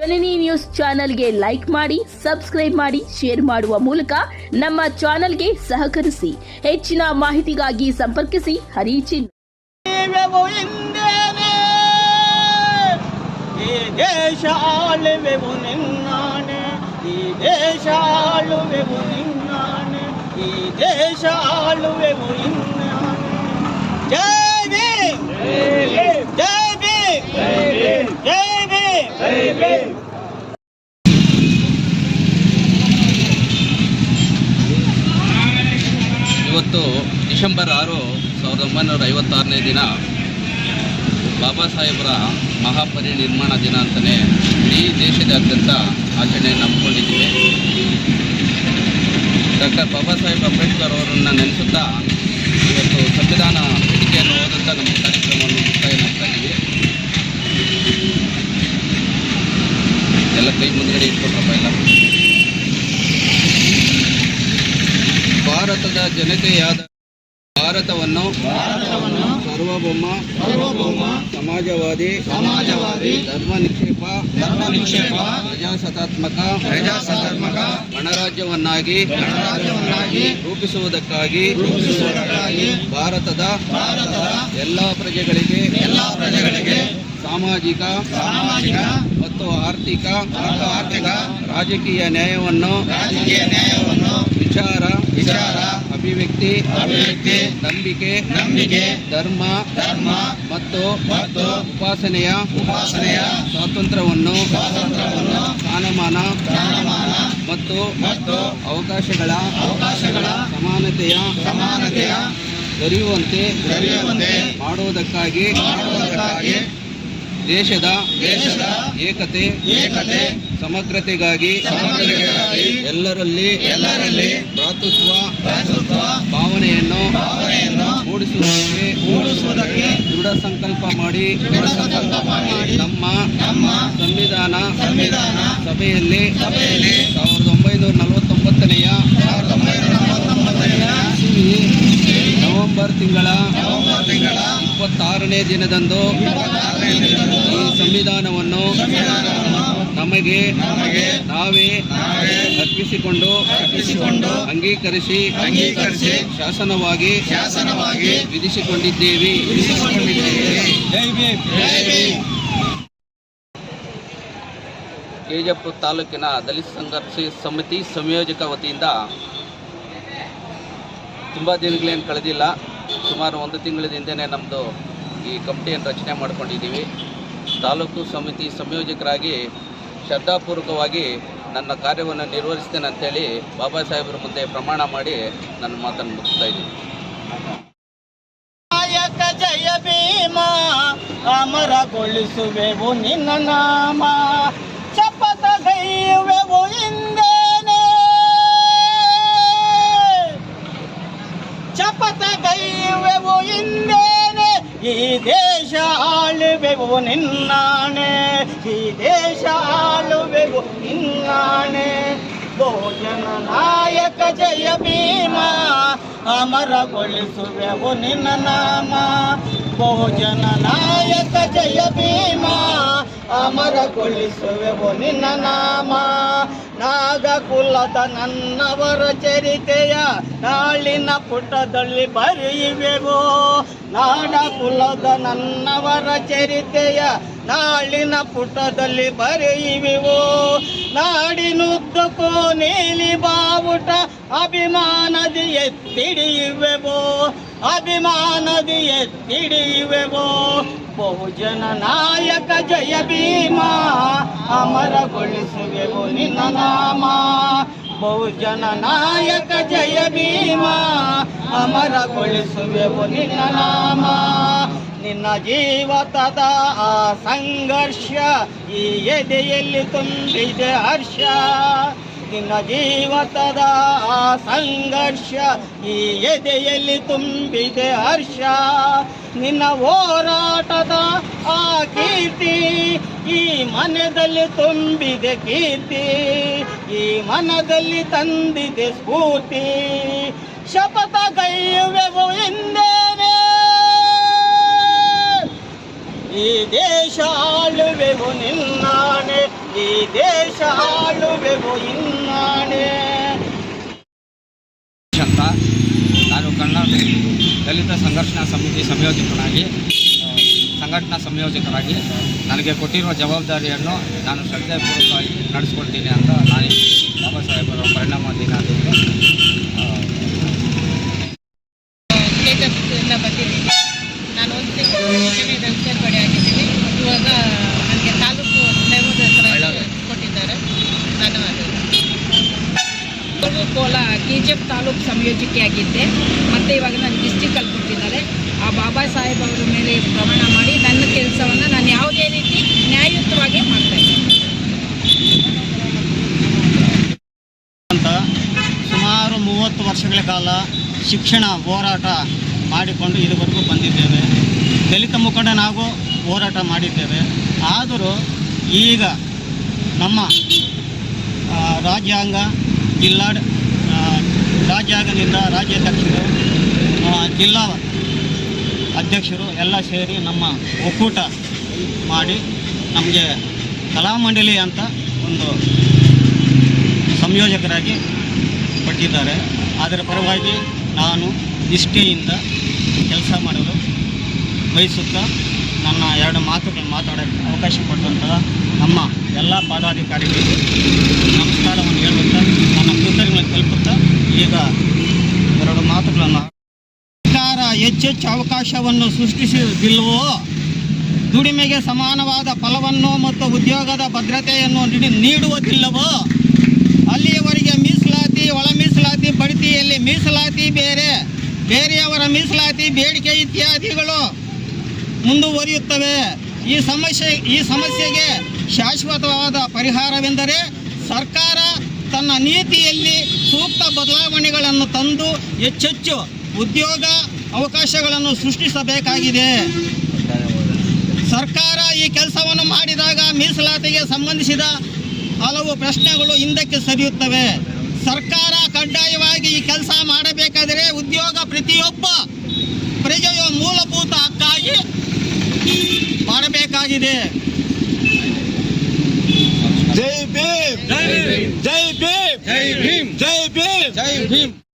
ಜನನಿ news ಚಾನೆಲ್ಗೆ like ಮಾಡಿ, subscribe ಮಾಡಿ, ಶೇರ್ ಮಾಡುವ ಮೂಲಕ ನಮ್ಮ ಚಾನೆಲ್ಗೆ ಸಹಕರಿಸಿ. ಹೆಚ್ಚಿನ ಮಾಹಿತಿಗಾಗಿ ಸಂಪರ್ಕಿಸಿ ಹರಿಚಿನ್. ಇವತ್ತು ಡಿಸೆಂಬರ್ 6, 1956ನೇ ದಿನ ಬಾಬಾ ಸಾಹೇಬರ ಮಹಾಪರಿನಿರ್ವಾಣ ದಿನ ಅಂತಲೇ ಇಡೀ ದೇಶದಾದ್ಯಂತ ಆಚರಣೆಯನ್ನು ಹಮ್ಮಿಕೊಂಡಿದ್ದೀವಿ. ಡಾಕ್ಟರ್ ಬಾಬಾ ಸಾಹೇಬ್ ಅಂಬೇಡ್ಕರ್ ಅವರನ್ನು ನೆನೆಸುತ್ತಾ ಇವತ್ತು ಸಂವಿಧಾನ ಪೀಠಿಕೆಯನ್ನು ಓದುತ್ತಾ ನಮ್ಮ ಕಾರ್ಯಕ್ರಮವನ್ನು ಮುಕ್ತಾಯ ಮಾಡ್ತಾ ಇದ್ದೀವಿ. ಎಲ್ಲ ಕೈ ಮುಂದ್ಗಡೆ ಇಟ್ಕೊಂಡ್ರಪ್ಪ ಎಲ್ಲ. ಭಾರತದ ಜನತೆಯಾದ ಭಾರತವನ್ನು ಸಾರ್ವಭೌಮ ಸಮಾಜವಾದಿ ಧರ್ಮ ನಿಕ್ಷೇಪ ಪ್ರಜಾಸತ್ತಾತ್ಮಕ ಗಣರಾಜ್ಯವನ್ನಾಗಿ ರೂಪಿಸುವುದಕ್ಕಾಗಿ ಭಾರತದ ಎಲ್ಲ ಪ್ರಜೆಗಳಿಗೆ ಸಾಮಾಜಿಕ ಮತ್ತು ಆರ್ಥಿಕ ರಾಜಕೀಯ ನ್ಯಾಯವನ್ನು ವಿಚಾರ ಅಭಿವ್ಯಕ್ತಿ ನಂಬಿಕೆ ಧರ್ಮ ಮತ್ತು ಉಪಾಸನೆಯ ಸ್ವಾತಂತ್ರ್ಯವನ್ನು ಸ್ಥಾನಮಾನ ಮತ್ತು ಅವಕಾಶಗಳ ಸಮಾನತೆಯ ದೊರೆಯುವಂತೆ ಮಾಡುವುದಕ್ಕಾಗಿ ದೇಶದ ಏಕತೆ ಸಮಗ್ರತೆಗಾಗಿ ಎಲ್ಲರಲ್ಲಿ ಭ್ರಾತೃತ್ವ ಭಾವನೆಯನ್ನು ಮೂಡಿಸುವುದಕ್ಕೆ ದೃಢ ಸಂಕಲ್ಪ ಮಾಡಿ ನಮ್ಮ ಸಂವಿಧಾನ ಸಭೆಯಲ್ಲಿ 1949ನೇ ನವೆಂಬರ್ ತಿಂಗಳ 26ನೇ ದಿನದಂದು ಈ ಸಂವಿಧಾನವನ್ನು ನಮಗೆ ನಾವೇ ಅರ್ಪಿಸಿಕೊಂಡು ಅಂಗೀಕರಿಸಿ ಶಾಸನವಾಗಿ ವಿಧಿಸಿಕೊಂಡಿದ್ದೇವೆ. ಕೆಜೆಪುರ ತಾಲೂಕಿನ ದಲಿತ ಸಂಘರ್ಷ ಸಮಿತಿ ಸಂಯೋಜಕ ವತಿಯಿಂದ ತುಂಬ ದಿನಗಳೇನು ಕಳೆದಿಲ್ಲ, ಸುಮಾರು 1 ತಿಂಗಳ ಹಿಂದೆಯೇ ನಮ್ಮದು ಈ ಕಮಿಟಿಯನ್ನು ರಚನೆ ಮಾಡ್ಕೊಂಡಿದ್ದೀವಿ. ತಾಲೂಕು ಸಮಿತಿ ಸಂಯೋಜಕರಾಗಿ ಶ್ರದ್ಧಾಪೂರ್ವಕವಾಗಿ ನನ್ನ ಕಾರ್ಯವನ್ನು ನಿರ್ವಹಿಸ್ತೇನೆ ಅಂತೇಳಿ ಬಾಬಾ ಸಾಹೇಬರ ಮುಂದೆ ಪ್ರಮಾಣ ಮಾಡಿ ನನ್ನ ಮಾತನ್ನು ಮುಗಿಸ್ತಾ ಇದ್ದೀನಿ. ನಾಯಕ ಜಯ ಭೀಮ ಅಮರಗೊಳಿಸುವೆವು ನಿನ್ನ ನಾಮ, ಶಪಥ ಗೈಯುವೆವು ಹಿಂದೇನೆ, ಶಪಥ ಗೈಯುವೆವು ಹಿಂದೇನೆ, ಈ ದೇಶ ಆಳುವೆವು ನಿನ್ನಾಣೆ, ಈ ದೇಶ ಆಳುವೆವು ನಿನ್ನಾಣೆ. ಭೋಜನ ನಾಯಕ ಜಯ ಭೀಮ ಅಮರಗೊಳಿಸುವೆವು ನಿನ್ನ ನಾಮ, ಭೋಜನ ನಾಯಕ ಜಯ ಭೀಮ ಅಮರಗೊಳಿಸುವೆವು ನಿನ್ನ ನಾಮ. ನಾಗಕುಲದ ನನ್ನವರ ಚರಿತೆಯ ನಾಳಿನ ಪುಟದಲ್ಲಿ ಬರೆಯುವೆವು, ನಾಡಕುಲದ ನನ್ನವರ ಚರಿತೆಯ ನಾಳಿನ ಪುಟದಲ್ಲಿ ಬರೆಯುವೆವು. ನಾಡಿನುದ್ದಕ್ಕೂ ನೀಲಿ ಬಾವುಟ ಅಭಿಮಾನದಿ ಎತ್ತಿಡಿಯುವೆವು, ಅಭಿಮಾನದಿ ಎತ್ತಿಡಿಯುವೆವು. ಬಹುಜನ ನಾಯಕ ಜಯ ಭೀಮ ಅಮರಗೊಳಿಸುವೆವು ನಿನ್ನ ನಾಮ, ಬಹುಜನ ನಾಯಕ ಜಯ ಭೀಮ ಅಮರಗೊಳಿಸುವೆವು ನಿನ್ನ ನಾಮ. ನಿನ್ನ ಜೀವತದ ಆ ಸಂಘರ್ಷ ಈ ಎದೆಯಲ್ಲಿ ತುಂಬಿದೆ ಹರ್ಷ, ನಿನ್ನ ಜೀವತದ ಆ ಸಂಘರ್ಷ ಈ ಎದೆಯಲ್ಲಿ ತುಂಬಿದೆ ಹರ್ಷ. ನಿನ್ನ ಹೋರಾಟದ ಆ ಕೀರ್ತಿ ಈ ಮನದಲ್ಲಿ ತುಂಬಿದೆ ಕೀರ್ತಿ, ಈ ಮನದಲ್ಲಿ ತಂದಿದೆ ಸ್ಫೂರ್ತಿ. ಶಪಥ ಗೈಯುವೆವು ಹಿಂದೇನೆ, ಈ ದೇಶ ಆಳುವೆವು ನಿನ್ನಾಣೆ, ಈ ದೇಶ ಆಳುವೆವು ಇನ್ನಾಣೆ. ಅಂತ ನಾನು ಕನ್ನಡ ದಲಿತ ಸಂಘರ್ಷಣಾ ಸಮಿತಿ ಸಂಘಟನಾ ಸಂಯೋಜಕರಾಗಿ ನನಗೆ ಕೊಟ್ಟಿರುವ ಜವಾಬ್ದಾರಿಯನ್ನು ನಾನು ಶ್ರದ್ಧಾಪೂರ್ವಕವಾಗಿ ನಡೆಸ್ಕೊಳ್ತೀನಿ ಅಂತ ನಾನು ಬಾಬಾ ಸಾಹೇಬರ ಪರಿಣಾಮ ದಿನಾಚರಣೆ ಸ್ಟೇಟಸ್ಸಿಂದ ಬಂದಿದ್ದೀನಿ. ನಾನು ಒಂದು ತಿಂಗಳು ವೆಲ್ಫೇರ್ ಬಡಿ ಆಗಿದ್ದೀನಿ. ಇವಾಗ ನನಗೆ ತಾಲೂಕು ಲೆವೆಲ್ ಕೊಟ್ಟಿದ್ದಾರೆ. ಧನ್ಯವಾದಗಳು. ಕೋಲ KGF ತಾಲೂಕು ಸಂಯೋಜಕಿಯಾಗಿದ್ದೆ. ಮತ್ತು ಇವಾಗ ನಾನು ಡಿಸ್ಟಿಕಲ್ಲಿ ಕೊಟ್ಟಿದ್ದಾರೆ. ಆ ಬಾಬಾ ಸಾಹೇಬ್ ಅವರ ಮೇಲೆ ಪ್ರಮಾಣ ಮಾಡಿ ನನ್ನ ಕೆಲಸವನ್ನು ನಾನು ಯಾವುದೇ ರೀತಿ ನ್ಯಾಯಯುತವಾಗಿ ಮಾಡ್ತಾಯಿದ್ದೀನಿ ಅಂತ ಸುಮಾರು 30 ವರ್ಷಗಳ ಕಾಲ ಶಿಕ್ಷಣ ಹೋರಾಟ ಮಾಡಿಕೊಂಡು ಇದುವರೆಗೂ ಬಂದಿದ್ದೇವೆ. ದಲಿತ ಮುಖಂಡನಾಗೂ ಹೋರಾಟ ಮಾಡಿದ್ದೇವೆ. ಆದರೂ ಈಗ ನಮ್ಮ ರಾಜ್ಯಾಂಗ ರಾಜ್ಯಾಂಗದಿಂದ ರಾಜ್ಯಾಧ್ಯಕ್ಷರು, ಜಿಲ್ಲಾ ಅಧ್ಯಕ್ಷರು ಎಲ್ಲ ಸೇರಿ ನಮ್ಮ ಒಕ್ಕೂಟ ಮಾಡಿ ನಮಗೆ ಕಲಾಮಂಡಲಿ ಅಂತ ಒಂದು ಸಂಯೋಜಕರಾಗಿ ಪಟ್ಟಿದ್ದಾರೆ. ಅದರ ಪರವಾಗಿ ನಾನು ನಿಷ್ಠೆಯಿಂದ ಕೆಲಸ ಮಾಡಲು ಬಯಸುತ್ತಾ ನನ್ನ 2 ಮಾತುಗಳನ್ನು ಮಾತಾಡೋಕ್ಕೆ ಅವಕಾಶ ಕೊಟ್ಟಂತಹ ನಮ್ಮ ಎಲ್ಲ ಪದಾಧಿಕಾರಿಗಳಿಗೆ ನಮಸ್ಕಾರವನ್ನು ಹೇಳುತ್ತಾ ನನ್ನ ಕೃತಜ್ಞತೆ ತಲುಪುತ್ತಾ ಈಗ 2 ಮಾತುಗಳನ್ನು ಸರ್ಕಾರ ಹೆಚ್ಚೆಚ್ಚು ಅವಕಾಶವನ್ನು ಸೃಷ್ಟಿಸುವುದಿಲ್ಲವೋ, ದುಡಿಮೆಗೆ ಸಮಾನವಾದ ಫಲವನ್ನು ಮತ್ತು ಉದ್ಯೋಗದ ಭದ್ರತೆಯನ್ನು ನೀಡುವುದಿಲ್ಲವೋ, ಅಲ್ಲಿಯವರೆಗೆ ಮೀಸಲಾತಿ, ಒಳ ಮೀಸಲಾತಿ, ಬಡ್ತಿಯಲ್ಲಿ ಮೀಸಲಾತಿ ಬೇರೆಯವರ ಮೀಸಲಾತಿ, ಬೇಡಿಕೆ ಇತ್ಯಾದಿಗಳು ಮುಂದುವರಿಯುತ್ತವೆ. ಈ ಸಮಸ್ಯೆಗೆ ಶಾಶ್ವತವಾದ ಪರಿಹಾರವೆಂದರೆ ಸರ್ಕಾರ ತನ್ನ ನೀತಿಯಲ್ಲಿ ಸೂಕ್ತ ಬದಲಾವಣೆಗಳನ್ನು ತಂದು ಹೆಚ್ಚೆಚ್ಚು ಉದ್ಯೋಗ ಅವಕಾಶಗಳನ್ನು ಸೃಷ್ಟಿಸಬೇಕಾಗಿದೆ. ಸರ್ಕಾರ ಈ ಕೆಲಸವನ್ನು ಮಾಡಿದಾಗ ಮೀಸಲಾತಿಗೆ ಸಂಬಂಧಿಸಿದ ಹಲವು ಪ್ರಶ್ನೆಗಳು ಹಿಂದಕ್ಕೆ ಸರಿಯುತ್ತವೆ. ಸರ್ಕಾರ ಕಡ್ಡಾಯವಾಗಿ ಈ ಕೆಲಸ ಮಾಡಬೇಕಾದರೆ ಉದ್ಯೋಗ ಪ್ರತಿಯೊಬ್ಬ ಪ್ರಜೆಯ ಮೂಲಭೂತ ಹಕ್ಕಾಗಿ ಮಾಡಬೇಕಾಗಿದೆ. ಜೈ ಭೀಮ್, ಜೈ ಭೀಮ್, ಜೈ ಭೀಮ್, ಜೈ ಭೀಮ್, ಜೈ ಭೀಮ್.